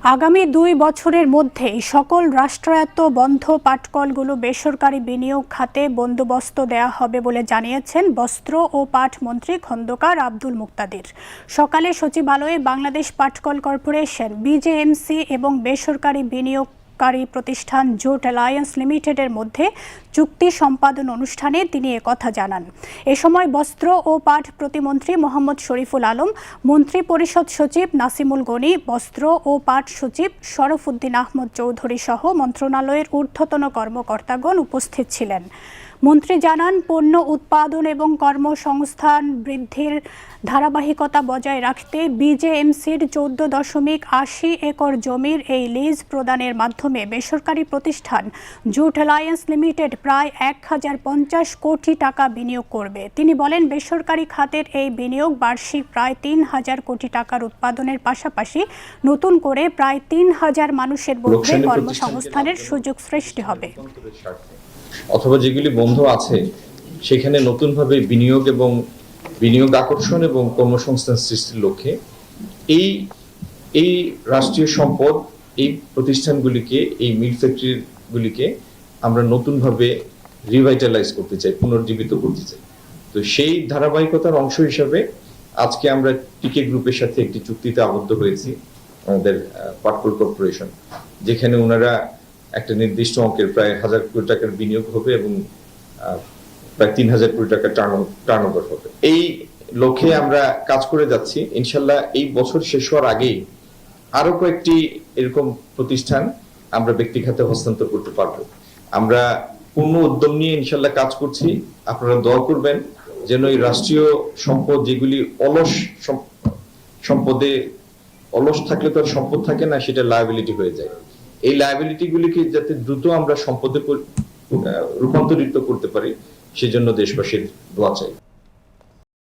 আগামী 2 বছরের মধ্যেই সকল রাষ্ট্রায়ত্ত বন্ধ পাটকলগুলো বেসরকারি বিনিয়োগ খাতে বন্দোবস্ত দেয়া হবে বলে জানিয়েছেন বস্ত্র ও পাট মন্ত্রী খন্দকার আব্দুল মুক্তাদির। সকালে সচিবালয়ে বাংলাদেশ পাটকল কর্পোরেশন, বিজেএমসি এবং বেসরকারি বিনিয়োগকারী প্রতিষ্ঠান জোট অ্যালায়েন্স লিমিটেডের মধ্যে চুক্তি সম্পাদন অনুষ্ঠানে তিনি একথা জানান। এ সময় বস্ত্র ও পাট প্রতিমন্ত্রী মোহাম্মদ শরীফুল আলম, মন্ত্রী পরিষদ সচিব নাসিমুল গনি, বস্ত্র ও পাট সচিব শরফুদ্দিন আহমদ চৌধুরী সহ মন্ত্রণালয়ের ঊর্ধ্বতন কর্মকর্তাগণ উপস্থিত ছিলেন। মন্ত্রী জানান, পণ্য উৎপাদন এবং কর্মসংস্থান বৃদ্ধির ধারাবাহিকতা বজায় রাখতে বিজেএমসির 14.80 একর জমির এই লিজ প্রদানের মাধ্যমে বেসরকারি প্রতিষ্ঠান জুট অ্যালায়েন্স লিমিটেড প্রায় 1050 কোটি টাকা বিনিয়োগ করবে। তিনি বলেন, বেসরকারি খাতের এই বিনিয়োগ বার্ষিক প্রায় 3000 কোটি টাকার উৎপাদনের পাশাপাশি নতুন করে প্রায় 3000 মানুষের মধ্যে কর্মসংস্থানের সুযোগ সৃষ্টি হবে। অথবা যেগুলি বন্ধ আছে সেখানে নতুনভাবে বিনিয়োগ আকর্ষণ এবং কর্মসংস্থান সৃষ্টির লক্ষ্যে এই রাষ্ট্রীয় সম্পদ, এই প্রতিষ্ঠানগুলিকে, এই মিল ফ্যাক্টরিগুলিকে আমরা নতুনভাবে রিভাইটালাইজ করতে চাই, পুনর্জীবিত করতে চাই। তো সেই ধারাবাহিকতার অংশ হিসাবে আজকে আমরা টিকে গ্রুপের সাথে একটি চুক্তিতে আবদ্ধ হয়েছি, আমাদের পাটকল কর্পোরেশন, যেখানে ওনারা একটা নির্দিষ্ট অঙ্কের প্রায় 1000 কোটি টাকার বিনিয়োগ হবে এবং প্রায় 3000 কোটি টাকা টার্নওভার হবে। এই লক্ষ্যে আমরা কাজ করে যাচ্ছি। ইনশাল্লাহ এই বছর শেষ হওয়ার আগেই আরো কয়েকটি এরকম প্রতিষ্ঠান আমরা ব্যক্তি খাতে হস্তান্তর করতে পারবো। আমরা পূর্ণ উদ্যম নিয়ে ইনশাল্লাহ কাজ করছি। আপনারা দোয়া করবেন যেন এই রাষ্ট্রীয় সম্পদ, যেগুলি অলস থাকলে তো আর সম্পদ থাকে না, সেটা লায়াবিলিটি হয়ে যায়। এই লায়াবিলিটি গুলিকে যাতে দ্রুত আমরা সম্পদে রূপান্তরিত করতে পারি, সেজন্য দেশবাসীর দোয়া চাই।